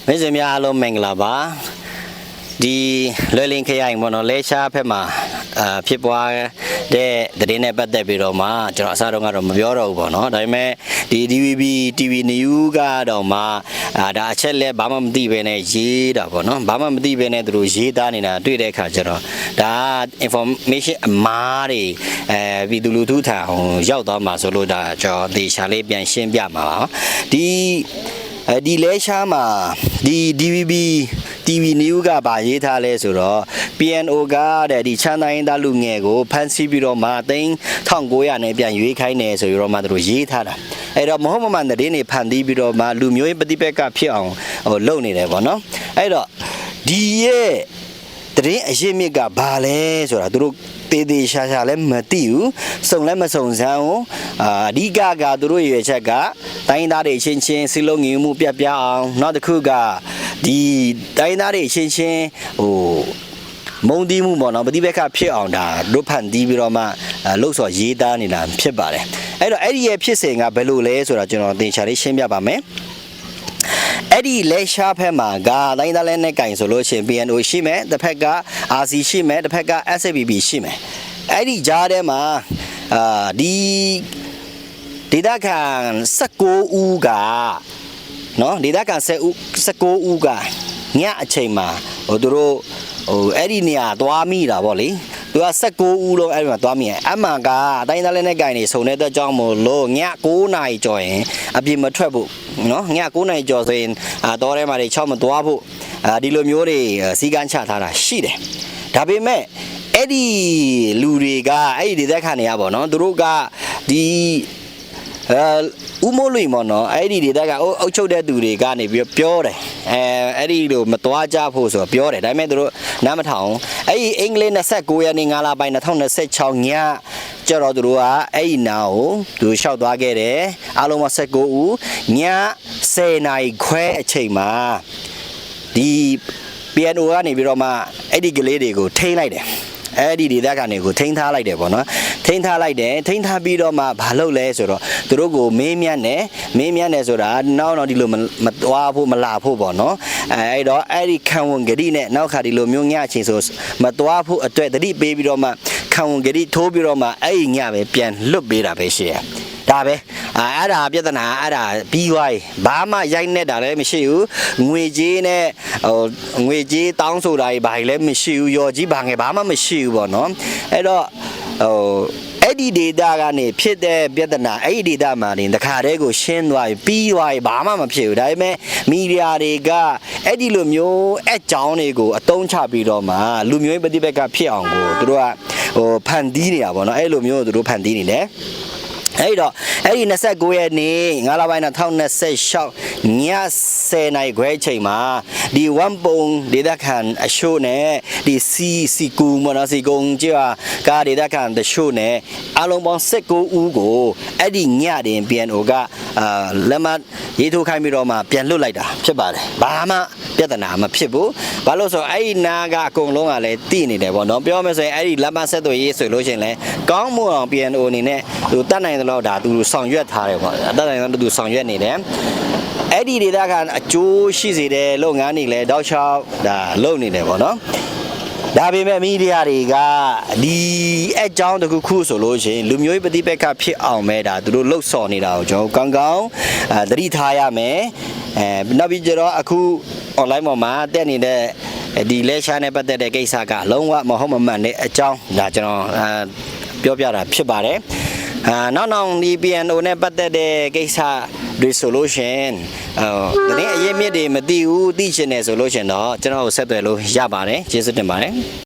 မင်းစင်များအားလုံးမင်္ဂလာပါဒီလွယ်လင်ခရိုင်ပေါ့နော်လဲရှားဖက်မှာဖြစ်ပွားတဲ့သတင်းနဲ့ပတ်သက်ပြီးတော့မှကျွန်တော်အစားတော့ကတော့မပြောတော့ဘူးပေါ့နော်ဒါပေမဲ့ဒီ DVB TV News ကတော့မှဒါအချက်လက်ဘာမှမသိဘဲနဲ့ရေးတာပေါ့နော်ဘာမှမသိဘဲနဲ့သူတို့ရေးသားနေတာတွေ့တဲ့အခါကျတော့ဒါ information အမားတွေပြည်သူလူထုထံရောက်သွားမှာဆိုလို့ဒါကျွန်တော်သေချာလေးပြန်ရှင်းပြမှာပါဒီလဲရှားမှာဒီ DVB TV News ကဗာရေးထားလဲဆိုတော့ PNO ကတဲ့ဒီချမ်းသာရင်သားလူငယ်ကိုဖမ်းဆီးပြီးတော့မှ1900နဲ့ပြန်ရွေးခိုင်းနေဆိုပြီးတော့မှသူတို့ရေးထားတာအဲ့တော့မဟုတ်မမှန်တဲ့နေဖန်တီးပြီးတော့မှလူမျိုးရေးပဋိပက္ခဖြစ်အောင်လုပ်နေတယ်ပေါ့နော်အဲ့တော့ဒီရဲ့တရင်အရေးမြစ်ကဘာလဲဆိုတာသူတို့တေးသေးရှာရှာလည်းမသိဘူးစုံလည်းမစုံစမ်းဘူးအဓိကကသူတို့ရွေချက်ကတိုင်းသားတွေချင်းချင်းစီလုံးငြိမ်မှုပြပြအောင်နောက်တစ်ခုကဒီတိုင်းသားတွေချင်းချင်းမုံတီးမှုပေါ့နော်ပฏิပက္ခဖြစ်အောင်ဒါလွတ်ဖန်တီးပြီးတော့မှလှုပ်ဆော်ရေးသားနေတာဖြစ်ပါတယ်အဲ့တော့အဲ့ဒီရဲ့ဖြစ်စဉ်ကဘယ်လိုလဲဆိုတာကျွန်တော်သင်ချာလေးရှင်းပြပါမယ်အဲ့ဒီလဲရှားဖက်မှာကတိုင်းသားလဲနဲ့ကင်ဆိုလို့ရှိရင် PNO ရှိမယ်တစ်ဖက်က RC ရှိမယ်တစ်ဖက်က SAPP ရှိမယ်အဲ့ဒီကြားထဲမှာဒီဒေသခံ19ဦးကနော်ဒေသခံ19ဦးကညအချိန်မှာသူတို့အဲ့ဒီနေရာသွားမိတာဗောလေသူက19ဦးလုံးအဲ့ဒီမှာသွားမိတယ်အမှန်ကအတိုင်းသားလဲနဲ့ကင်နေစုံတဲ့အတွက်ကြောင့်မို့လို့ည9နာရီကျော်ရင်အပြင်မထွက်ဖို့နော်ည9နာရီကျော်ဆိုရင်တောထဲမှာတွေ6မသွားဖို့ဒီလိုမျိုးတွေစီကန်းချထားတာရှိတယ်ဒါပေမဲ့အဲ့ဒီလူတွေကအဲ့ဒီဒေသခံတွေကပေါ့နော်သူတို့ကဒီဥမိုးလွေမော်နော်အဲ့ဒီဒေသကအုပ်ချုပ်တဲ့သူတွေကနေပြီးပြောတယ်အဲ့ဒီလိုမသွားကြဖို့ဆိုပြောတယ်ဒါပေမဲ့သူတို့နားမထောင်အဲ့ဒီအင်္ဂလိပ်29ရက်နေ့9လပိုင်း2026ညကျတော့သူတို့ကအဲ့ဒီနာကိုသူလျှောက်သွားခဲ့တယ်အားလုံး19ဦးည10နာရီခွဲအချိန်မှာဒီ PNO ကနေပြီးတော့မှအဲ့ဒီကလေးတွေကိုထိန်းလိုက်တယ်အဲ့ဒီဒေသခံတွေကိုထိန်းထားလိုက်တယ်ပေါ့နော်ထိန်းထားလိုက်တယ်ထိန်းထားပြီးတော့မှဘာလုပ်လဲဆိုတော့သူတို့ကိုမေးမြန်းတယ်ဆိုတာနောက်ဒီလိုမသွားဖို့မလာဖို့ပေါ့နော်အဲ့တော့အဲ့ဒီခံဝန်ဂတိနဲ့နောက်ခါဒီလိုမျိုးညအချိန်ဆိုမသွားဖို့အတွက်တတိပေးပြီးတော့မှခံဝန်ဂတိထိုးပြီးတော့မှအဲ့ဒီညပဲပြန်လွတ်ပေးတာပဲရှိရဒါပဲအဲ့ဒါပြဿနာအဲ့ဒါပြီးသွားပြီဘာမှရိုက်နေတာလည်းမရှိဘူးငွေကြေးနဲ့ငွေကြေးတောင်းဆိုတာကြီးဘာလည်းမရှိဘူးရော်ကြီးဘာငယ်ဘာမှမရှိဘူးပေါ့နော်အဲ့တော့အဲ့ဒီဒေတာကနေဖြစ်တဲ့ပြဿနာအဲ့ဒီဒေတာမှာတခါတည်းကိုရှင်းသွားပြီးသွားပြီဘာမှမဖြစ်ဘူးဒါပေမဲ့မီဒီယာတွေကအဲ့ဒီလိုမျိုးအကြောင်းတွေကိုအတုံးချပြီးတော့မှလူမျိုးရေးပဋိပက္ခဖြစ်အောင်ကိုသူတို့ကဖန်တီးနေတာပေါ့နော်အဲ့လိုမျိုးသူတို့ဖန်တီးနေတယ်အဲ့တော့အဲ့ဒီ29ရက်နေ့9လပိုင်း2026ည10နာရီခွဲအချိန်မှာဒီ1ပုံဒေသခံအရှို့နဲ့ဒီစီကူမနော်စီကုံကြာကားဒေသခံတရှို့နဲ့အလုံးပေါင်း19ဦးကိုအဲ့ဒီညတင် PNO ကလက်မရေးထိုးခိုင်းပြီးတော့မှပြန်လွတ်လိုက်တာဖြစ်ပါတယ်ဘာမှပြဿနာမဖြစ်ဘူးဘာလို့ဆိုအဲ့ဒီနာကအကုန်လုံးကလည်းတည်နေတယ်ပေါ့နော်ပြောမယ်ဆိုရင်အဲ့ဒီလက်မဆက်သွေးရေးဆိုလို့ရှိရင်လည်းကောင်းမွန်အောင် PNO အနေနဲ့သူတတ်နိုင်တော့ဒါသူဆောင်ရွက်ထားတယ်ပေါ့တတ်နိုင်တော့သူဆောင်ရွက်နေတယ်အဲ့ဒီဒေသခံအကျိုးရှိစေတဲ့လုပ်ငန်းတွေလည်းတောက်လျှောက်ဒါလုပ်နေတယ်ပေါ့နော်ဒါပေမဲ့မီဒီယာတွေကဒီအကြောင်းတခုဆိုလို့ရှိရင်လူမျိုးရေးပဋိပက္ခဖြစ်အောင်ပဲဒါသူတို့လှုပ်ဆော်နေတာကိုကျွန်တော်ကောင်းကောင်းသတိထားရမယ်နောက်ပြီးတော့အခု online ပေါ်မှာတက်နေတဲ့ဒီလဲရှားနဲ့ပတ်သက်တဲ့ကိစ္စကလုံးဝမဟုတ်မမှန်တဲ့အကြောင်းဒါကျွန်တော်ပြောပြတာဖြစ်ပါတယ်နောက်ဒီ PNO နဲ့ပတ်သက်တဲ့ကိစ္စတွေဆိုလို့ရှိရင်တကယ်အရေးမြစ်တွေမသိဘူးသိချင်တယ်ဆိုလို့ရှိရင်တော့ကျွန်တော်ကိုဆက်သွယ်လို့ရပါတယ်ကျေးဇူးတင်ပါတယ်